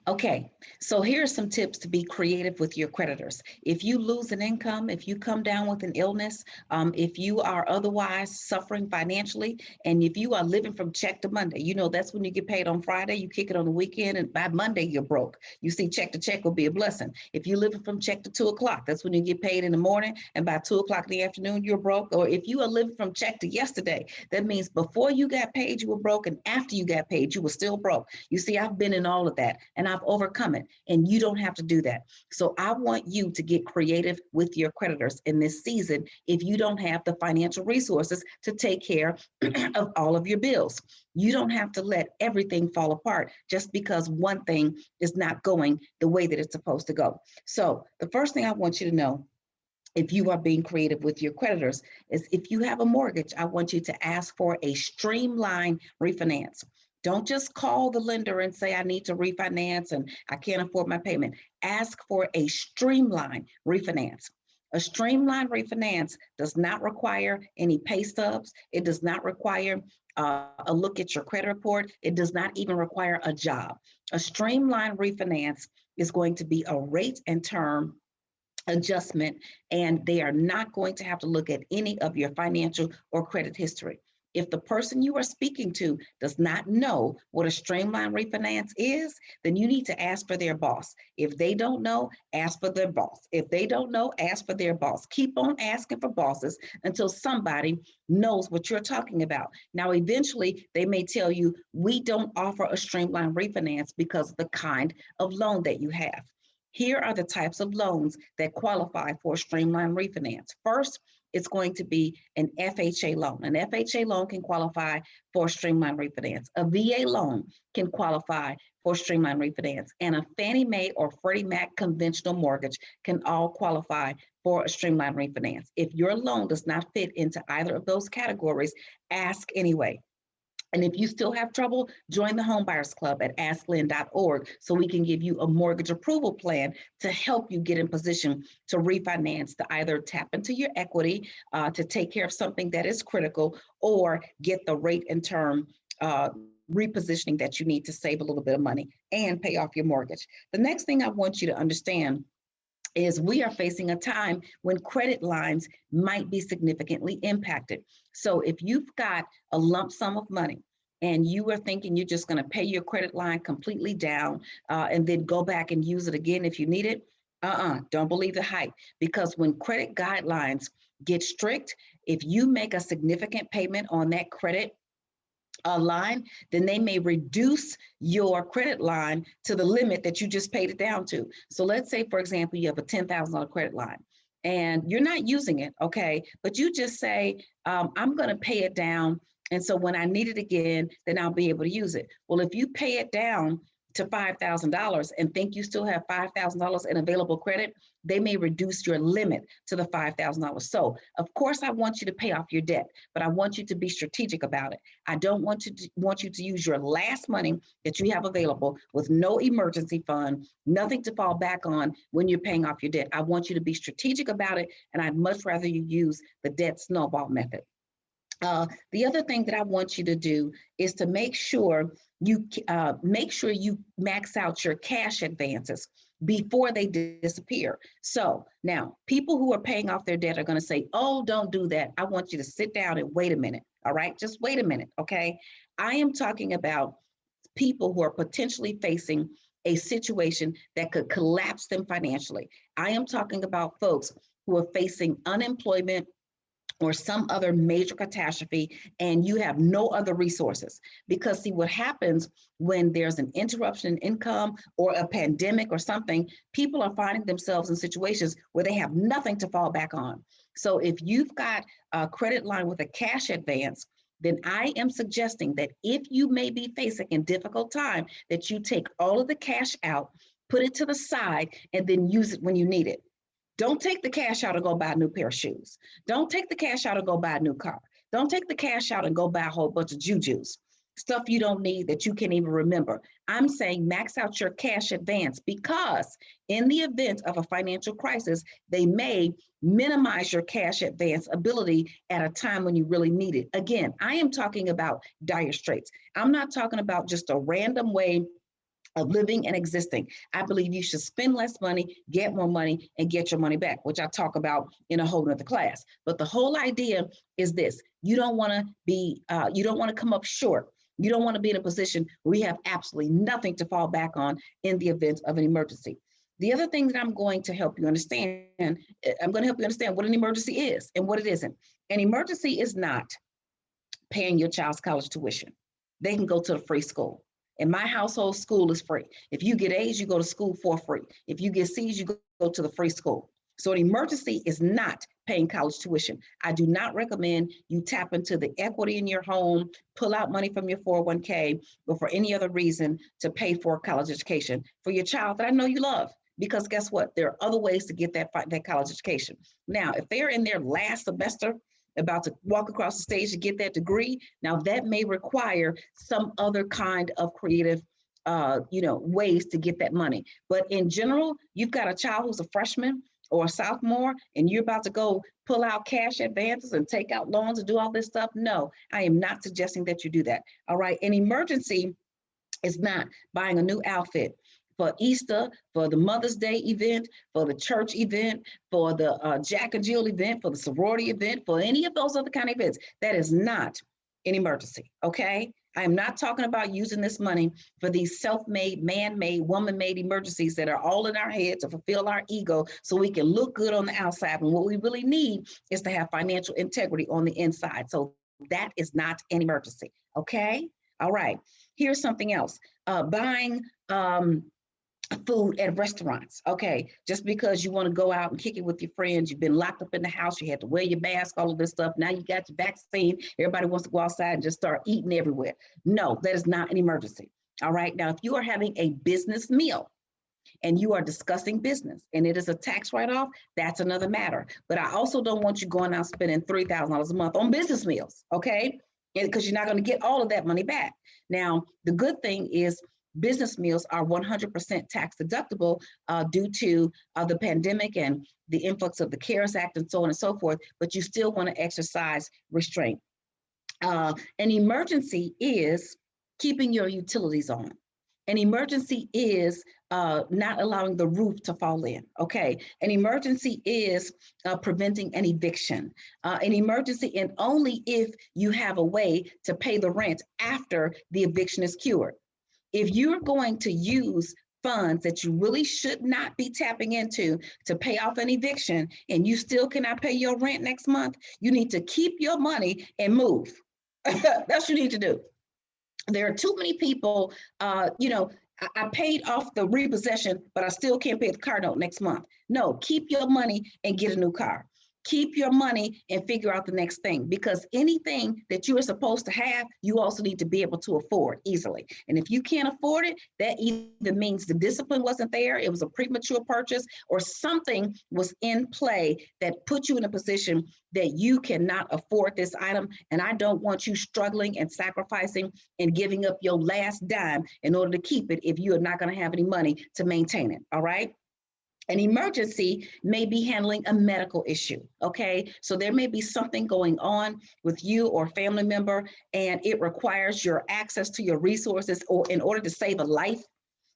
Okay, so here are some tips to be creative with your creditors. If you lose an income, if you come down with an illness, if you are otherwise suffering financially, and if you are living from check to Monday, you know that's when you get paid on Friday, you kick it on the weekend, and by Monday you're broke. You see, check to check will be a blessing. If you're living from check to 2 o'clock, that's when you get paid in the morning, and by 2 o'clock in the afternoon you're broke. Or if you are living from check to yesterday, that means before you got paid you were broke, and after you got paid you were still broke. You see, I've been in all of that, and I've overcome it, and you don't have to do that. So I want you to get creative with your creditors in this season if you don't have the financial resources to take care of all of your bills. You don't have to let everything fall apart just because one thing is not going the way that it's supposed to go. So the first thing I want you to know, if you are being creative with your creditors, is if you have a mortgage, I want you to ask for a streamline refinance. Don't just call the lender and say, I need to refinance and I can't afford my payment. Ask for a streamline refinance. A streamline refinance does not require any pay stubs. It does not require a look at your credit report. It does not even require a job. A streamline refinance is going to be a rate and term adjustment, and they are not going to have to look at any of your financial or credit history. If the person you are speaking to does not know what a streamline refinance is, then you need to ask for their boss. If they don't know, ask for their boss. If they don't know, ask for their boss. Keep on asking for bosses until somebody knows what you're talking about. Now, eventually, they may tell you, we don't offer a streamline refinance because of the kind of loan that you have. Here are the types of loans that qualify for a streamline refinance. First, it's going to be an FHA loan. An FHA loan can qualify for a streamline refinance. A VA loan can qualify for a streamline refinance. And a Fannie Mae or Freddie Mac conventional mortgage can all qualify for a streamline refinance. If your loan does not fit into either of those categories, ask anyway. And if you still have trouble, join the Homebuyers Club at asklynn.org so we can give you a mortgage approval plan to help you get in position to refinance, to either tap into your equity, to take care of something that is critical, or get the rate and term repositioning that you need to save a little bit of money and pay off your mortgage. The next thing I want you to understand is we are facing a time when credit lines might be significantly impacted. So if you've got a lump sum of money and you are thinking you're just going to pay your credit line completely down and then go back and use it again if you need it, don't believe the hype. Because when credit guidelines get strict, if you make a significant payment on that credit line, then they may reduce your credit line to the limit that you just paid it down to. So let's say, for example, you have a $10,000 credit line and you're not using it, okay? But you just say, I'm going to pay it down. And so when I need it again, then I'll be able to use it. Well, if you pay it down to $5,000 and think you still have $5,000 in available credit, they may reduce your limit to the $5,000. So of course I want you to pay off your debt, but I want you to be strategic about it. I don't want you to use your last money that you have available with no emergency fund, nothing to fall back on when you're paying off your debt. I want you to be strategic about it, and I'd much rather you use the debt snowball method. The other thing that I want you to do is to make sure you max out your cash advances before they disappear. So now people who are paying off their debt are going to say, oh, don't do that. I want you to sit down and wait a minute. All right, just wait a minute. Okay. I am talking about people who are potentially facing a situation that could collapse them financially. I am talking about folks who are facing unemployment or some other major catastrophe, and you have no other resources. Because see, what happens when there's an interruption in income or a pandemic or something, people are finding themselves in situations where they have nothing to fall back on. So if you've got a credit line with a cash advance, then I am suggesting that if you may be facing a difficult time, that you take all of the cash out, put it to the side, and then use it when you need it. Don't take the cash out and go buy a new pair of shoes. Don't take the cash out and go buy a new car. Don't take the cash out and go buy a whole bunch of jujus, stuff you don't need that you can't even remember. I'm saying max out your cash advance, because in the event of a financial crisis, they may minimize your cash advance ability at a time when you really need it. Again, I am talking about dire straits. I'm not talking about just a random way of living and existing. I believe you should spend less money, get more money, and get your money back, which I talk about in a whole nother class. But the whole idea is this: you don't want to be, you don't want to come up short. You don't want to be in a position where you have absolutely nothing to fall back on in the event of an emergency. The other thing that I'm going to help you understand, I'm going to help you understand what an emergency is and what it isn't. An emergency is not paying your child's college tuition. They can go to a free school. In my household, school is free. If you get A's, you go to school for free. If you get C's, you go to the free school. So an emergency is not paying college tuition. I do not recommend you tap into the equity in your home, pull out money from your 401k, or for any other reason to pay for a college education for your child that I know you love. Because guess what? There are other ways to get that college education. Now, if they're in their last semester, about to walk across the stage to get that degree, now that may require some other kind of creative ways to get that money. But in general, you've got a child who's a freshman or a sophomore, and you're about to go pull out cash advances and take out loans and do all this stuff. No, I am not suggesting that you do that. All right. An emergency is not buying a new outfit for Easter, for the Mother's Day event, for the church event, for the Jack and Jill event, for the sorority event, for any of those other kind of events. That is not an emergency, okay? I am not talking about using this money for these self-made, man-made, woman-made emergencies that are all in our heads to fulfill our ego so we can look good on the outside. And what we really need is to have financial integrity on the inside. So that is not an emergency, okay? All right, here's something else. Buying food at restaurants. Okay, just because you want to go out and kick it with your friends, you've been locked up in the house, you had to wear your mask, all of this stuff. Now you got your vaccine, everybody wants to go outside and just start eating everywhere. No, that is not an emergency. All right, now if you are having a business meal and you are discussing business and it is a tax write-off, that's another matter. But I also don't want you going out spending $3,000 a month on business meals, okay? Because you're not going to get all of that money back. Now, the good thing is business meals are 100% tax deductible due to the pandemic and the influx of the CARES Act and so on and so forth, but you still want to exercise restraint. An emergency is keeping your utilities on. An emergency is not allowing the roof to fall in, okay? An emergency is preventing an eviction. An emergency, and only if you have a way to pay the rent after the eviction is cured. If you're going to use funds that you really should not be tapping into to pay off an eviction and you still cannot pay your rent next month, you need to keep your money and move. That's what you need to do. There are too many people, I paid off the repossession, but I still can't pay the car note next month. No, keep your money and get a new car. Keep your money and figure out the next thing, because anything that you are supposed to have, you also need to be able to afford easily. And if you can't afford it, that either means the discipline wasn't there, it was a premature purchase, or something was in play that put you in a position that you cannot afford this item. And I don't want you struggling and sacrificing and giving up your last dime in order to keep it if you are not going to have any money to maintain it. All right. An emergency may be handling a medical issue, okay? So there may be something going on with you or a family member, and it requires your access to your resources, or in order to save a life,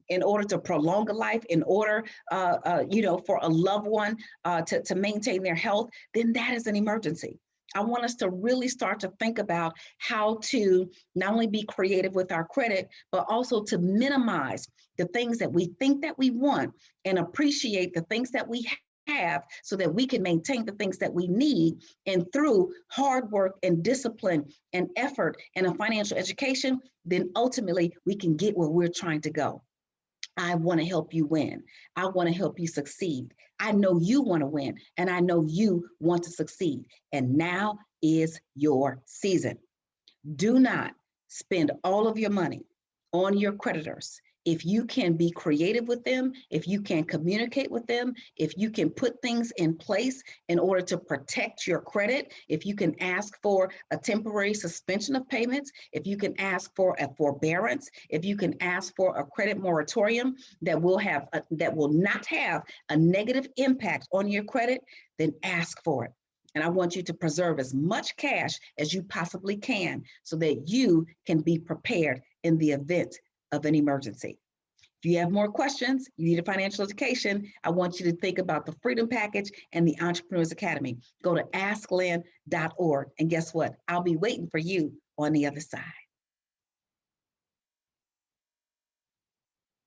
in order to prolong a life, in order, for a loved one to maintain their health, then that is an emergency. I want us to really start to think about how to not only be creative with our credit, but also to minimize the things that we think that we want and appreciate the things that we have so that we can maintain the things that we need. And through hard work and discipline and effort and a financial education, then ultimately we can get where we're trying to go. I want to help you win. I want to help you succeed. I know you want to win, and I know you want to succeed. And now is your season. Do not spend all of your money on your creditors. If you can be creative with them, if you can communicate with them, if you can put things in place in order to protect your credit, if you can ask for a temporary suspension of payments, if you can ask for a forbearance, if you can ask for a credit moratorium that will not have a negative impact on your credit, then ask for it. And I want you to preserve as much cash as you possibly can so that you can be prepared in the event of an emergency. If you have more questions, you need a financial education, I want you to think about the Freedom Package and the Entrepreneurs Academy. Go to asklynn.org. And guess what? I'll be waiting for you on the other side.